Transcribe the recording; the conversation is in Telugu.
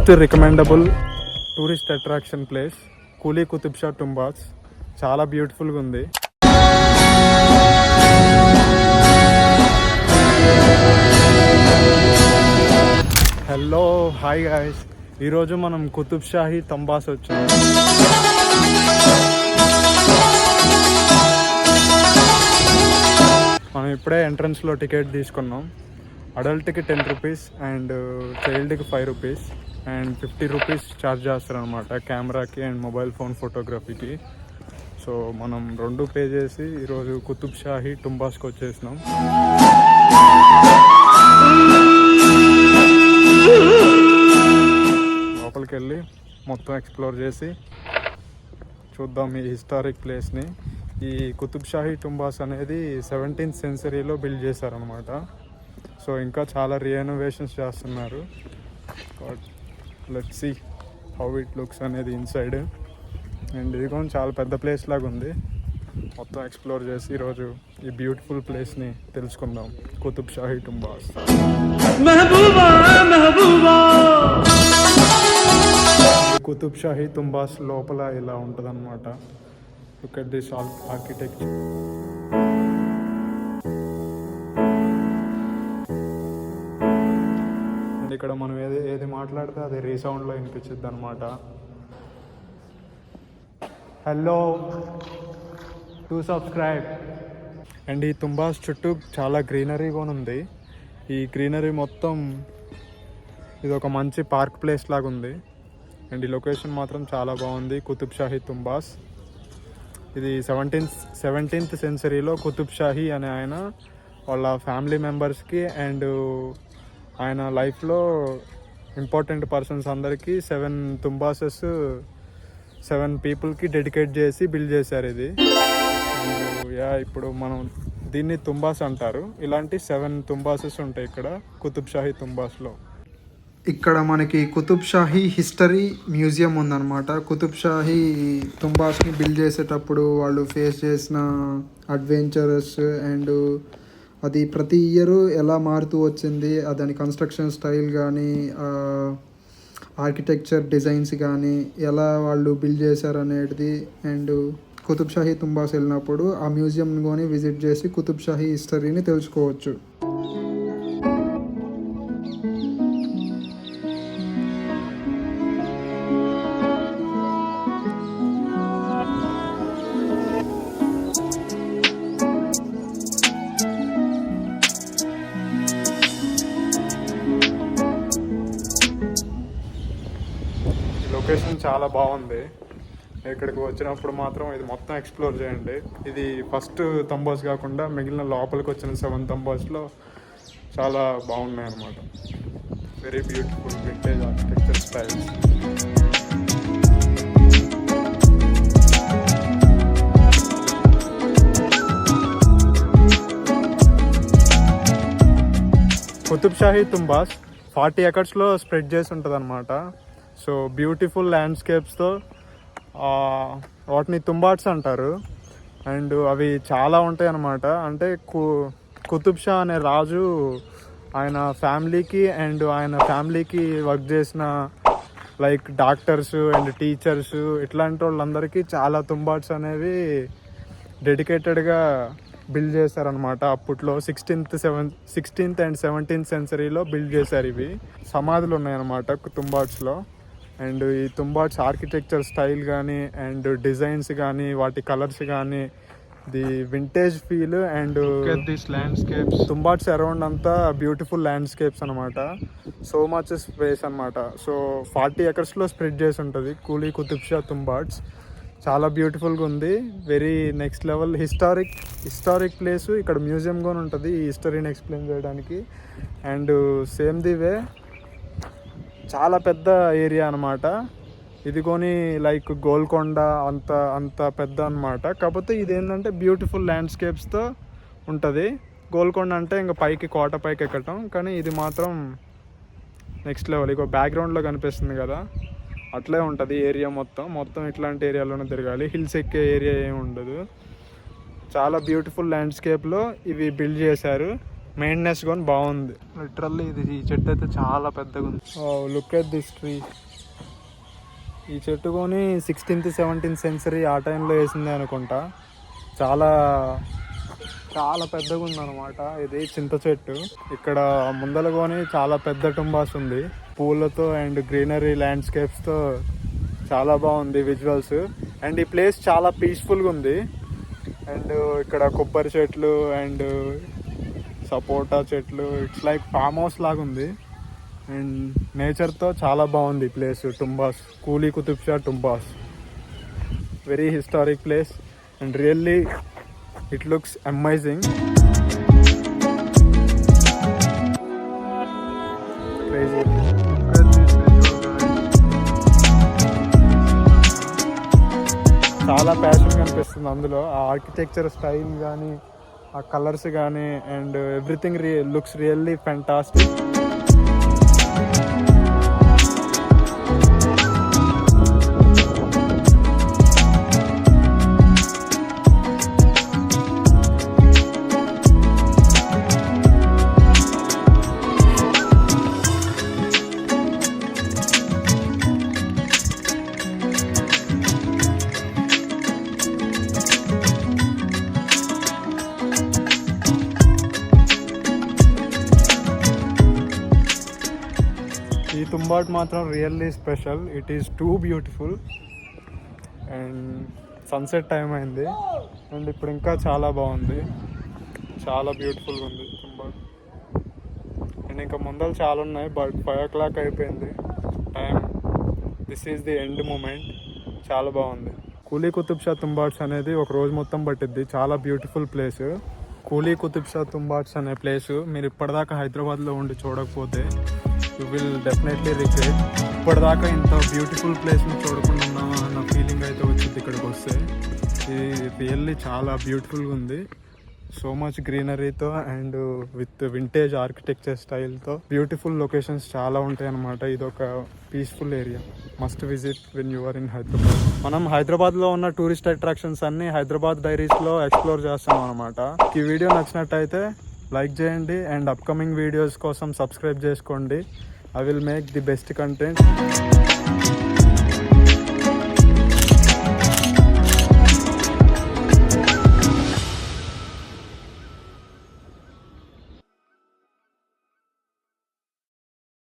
Most recommendable tourist attraction place కూలీ కుతుబ్ షా టుంబాస్. చాలా బ్యూటిఫుల్గా ఉంది. Hello, hi guys. ఈరోజు మనం కుతుబ్ షాహీ తుంబాస్ వచ్చాం. మనం ఇప్పుడే ఎంట్రన్స్లో టికెట్ తీసుకున్నాం. అడల్ట్కి 10 రూపీస్ అండ్ చైల్డ్కి 5 రూపీస్ అండ్ 50 రూపీస్ ఛార్జ్ చేస్తారు అనమాట కెమెరాకి అండ్ మొబైల్ ఫోన్ ఫోటోగ్రఫీకి. సో మనం 2 పే చేసి ఈరోజు కుతుబ్ షాహీ టుంబాస్కి వచ్చేసినాం. లోపలికి వెళ్ళి మొత్తం ఎక్స్ప్లోర్ చేసి చూద్దాం ఈ హిస్టారిక్ ప్లేస్ని. ఈ కుతుబ్ షాహీ టుంబాస్ అనేది 17th సెంచరీలో బిల్డ్ చేశారనమాట. సో ఇంకా చాలా రీఎనోవేషన్స్ చేస్తున్నారు. Let's see how it looks అనేది ఇన్సైడ్. అండ్ ఇది కూడా చాలా పెద్ద ప్లేస్ లాగా ఉంది. మొత్తం ఎక్స్ప్లోర్ చేసి ఈరోజు ఈ బ్యూటిఫుల్ ప్లేస్ని తెలుసుకుందాం. కుతుబ్ షాహీ టుంబాస్. కుతుబ్ షాహీ తుంబాస్ లోపల ఇలా ఉంటుంది అనమాట. Look at this architecture. ఇక్కడ మనం ఏది మాట్లాడితే అది రీసౌండ్లో వినిపించిద్ది అనమాట. Hello, to subscribe. అండ్ ఈ తుంబాస్ చుట్టూ చాలా గ్రీనరీ కూడా ఉంది. ఈ గ్రీనరీ మొత్తం ఇది ఒక మంచి పార్క్ ప్లేస్ లాగా ఉంది. అండ్ ఈ లొకేషన్ మాత్రం చాలా బాగుంది. కుతుబ్ షాహీ తుంబాస్ ఇది 17th సెంచరీలో కుతుబ్ షాహీ అనే ఆయన వాళ్ళ ఫ్యామిలీ మెంబర్స్కి అండ్ ఆయన లైఫ్లో ఇంపార్టెంట్ పర్సన్స్ అందరికీ 7 తుంబాసెస్ 7 పీపుల్కి డెడికేట్ చేసి బిల్డ్ చేశారు ఇది. ఇప్పుడు మనం దీన్ని తుంబాస్ అంటారు. ఇలాంటి 7 తుంబాసెస్ ఉంటాయి ఇక్కడ కుతుబ్ షాహీ తుంబాస్లో. ఇక్కడ మనకి కుతుబ్ షాహీ హిస్టరీ మ్యూజియం ఉందన్నమాట. కుతుబ్ షాహీ తుంబాస్ని బిల్డ్ చేసేటప్పుడు వాళ్ళు ఫేస్ చేసిన అడ్వెంచరస్ అండ్ అది ప్రతి ఇయర్ ఎలా మారుతూ వచ్చింది, దాని కన్స్ట్రక్షన్ స్టైల్ కానీ ఆర్కిటెక్చర్ డిజైన్స్ కానీ ఎలా వాళ్ళు బిల్డ్ చేశారు అనేది. అండ్ కుతుబ్ షాహీ తుంబాస్ వెళ్ళినప్పుడు ఆ మ్యూజియంని కానీ విజిట్ చేసి కుతుబ్ షాహీ హిస్టరీని తెలుసుకోవచ్చు. లొకేషన్ చాలా బాగుంది. ఇక్కడికి వచ్చినప్పుడు మాత్రం ఇది మొత్తం ఎక్స్ప్లోర్ చేయండి. ఇది ఫస్ట్ తంబాస్ కాకుండా మిగిలిన లోపలికి వచ్చిన 7 తంబాస్లో చాలా బాగున్నాయి అన్నమాట. Very beautiful vintage architecture styles. Qutub Shahi tombs 40 acresలో స్ప్రెడ్ చేసి ఉంటుంది అనమాట. సో బ్యూటిఫుల్ ల్యాండ్స్కేప్స్తో వాటిని తుంబాట్స్ అంటారు. అండ్ అవి చాలా ఉంటాయి అన్నమాట. అంటే కుతుబ్ షా అనే రాజు ఆయన ఫ్యామిలీకి అండ్ ఆయన ఫ్యామిలీకి వర్క్ చేసిన లైక్ డాక్టర్స్ అండ్ టీచర్స్ ఇట్లాంటి వాళ్ళందరికీ చాలా తుంబాట్స్ అనేవి డెడికేటెడ్గా బిల్డ్ చేశారనమాట. అప్పట్లో 16th అండ్ 17th సెంచరీలో బిల్డ్ చేశారు. ఇవి సమాధులు ఉన్నాయన్నమాట తుంబాట్స్లో. అండ్ ఈ తుంబాట్స్ ఆర్కిటెక్చర్ స్టైల్ కానీ అండ్ డిజైన్స్ కానీ వాటి కలర్స్ కానీ the vintage feel and this landscapes. Tombs around అంతా బ్యూటిఫుల్ ల్యాండ్స్కేప్స్ అనమాట. సో మచ్ స్పేస్ అనమాట. సో 40 acresలో స్ప్రెడ్ చేసి ఉంటుంది కూలీ కుతుబ్ షా తుంబాట్స్. చాలా బ్యూటిఫుల్గా ఉంది. Very next level historic place. ఇక్కడ మ్యూజియం కూడా ఉంటుంది ఈ హిస్టరీని ఎక్స్ప్లెయిన్ చేయడానికి. అండ్ సేమ్ ది వే చాలా పెద్ద ఏరియా అనమాట. ఇది కొని లైక్ గోల్కొండ అంత పెద్ద అనమాట. కాకపోతే ఇది ఏంటంటే బ్యూటిఫుల్ ల్యాండ్స్కేప్స్తో ఉంటుంది. గోల్కొండ అంటే ఇంకా కోట పైకి ఎక్కటం, కానీ ఇది మాత్రం నెక్స్ట్ లెవెల్. ఇక బ్యాక్గ్రౌండ్లో కనిపిస్తుంది కదా, అట్లే ఉంటుంది ఏరియా మొత్తం ఇట్లాంటి ఏరియాలోనే తిరగాలి. హిల్స్ ఎక్కే ఏరియా ఏమి ఉండదు. చాలా బ్యూటిఫుల్ ల్యాండ్స్కేప్లో ఇవి బిల్డ్ చేశారు. మెయింటెనెన్స్ కూడా బాగుంది. లిటరల్లీ ఇది ఈ చెట్టు అయితే చాలా పెద్దగా ఉంది. Look at this tree. ఈ చెట్టు కొని 16th 17th సెంచరీ ఆ టైంలో వేసింది అనుకుంటా. చాలా చాలా పెద్దగా ఉందన్నమాట. ఇది చింత చెట్టు. ఇక్కడ ముందల కొని చాలా పెద్ద టుంబాస్ ఉంది పూలతో అండ్ గ్రీనరీ ల్యాండ్స్కేప్స్తో. చాలా బాగుంది విజువల్స్. అండ్ ఈ ప్లేస్ చాలా పీస్ఫుల్గా ఉంది. అండ్ ఇక్కడ కొబ్బరి చెట్లు అండ్ సపోటా చెట్లు, ఇట్స్ లైక్ ఫామ్ హౌస్ లాగా ఉంది. అండ్ నేచర్తో చాలా బాగుంది place. Tombs, Quli Qutub Shah tombs, very historic place and really it looks amazing. Crazy. చాలా ప్యాషన్ కనిపిస్తుంది అందులో. ఆ ఆర్కిటెక్చర్ స్టైల్ కానీ, ఆ కలర్స్ కానీ and everything looks really fantastic. ఈ తుంబాట్ మాత్రం really special. It is too beautiful. And sunset time అయింది అండ్ ఇప్పుడు ఇంకా చాలా బాగుంది. చాలా బ్యూటిఫుల్గా ఉంది తుంబాట్. అండ్ ఇంకా ముందర చాలా ఉన్నాయి బట్ 5 o'clock అయిపోయింది time. This is the end moment. చాలా బాగుంది. కూలీ కుతుబ్ షా తుంబాట్స్ అనేది ఒక రోజు మొత్తం పట్టిద్ది. చాలా బ్యూటిఫుల్ ప్లేస్ కూలీ కుతుబ్ షా తుంబాట్స్ అనే ప్లేస్. మీరు ఇప్పటిదాకా హైదరాబాద్లో ఉండి చూడకపోతే యూ విల్ డెఫినెట్లీ రిగ్రెట్. ఇప్పటిదాకా ఇంత బ్యూటిఫుల్ ప్లేస్ని చూడకుండా ఉన్నామా అన్న ఫీలింగ్ అయితే వచ్చింది ఇక్కడికి వస్తే. ఇది రియల్లీ చాలా బ్యూటిఫుల్గా ఉంది. సో మచ్ గ్రీనరీతో అండ్ విత్ వింటేజ్ ఆర్కిటెక్చర్ స్టైల్తో బ్యూటిఫుల్ లొకేషన్స్ చాలా ఉంటాయి అన్నమాట. ఇది ఒక peaceful area. Must visit when you are in Hyderabad. మనం హైదరాబాద్లో ఉన్న టూరిస్ట్ అట్రాక్షన్స్ అన్ని హైదరాబాద్ డైరీస్లో ఎక్స్ప్లోర్ చేస్తాం అనమాట. ఈ వీడియో నచ్చినట్టయితే లైక్ చేయండి అండ్ అప్కమింగ్ వీడియోస్ కోసం సబ్స్క్రైబ్ చేసుకోండి. I will make the best content.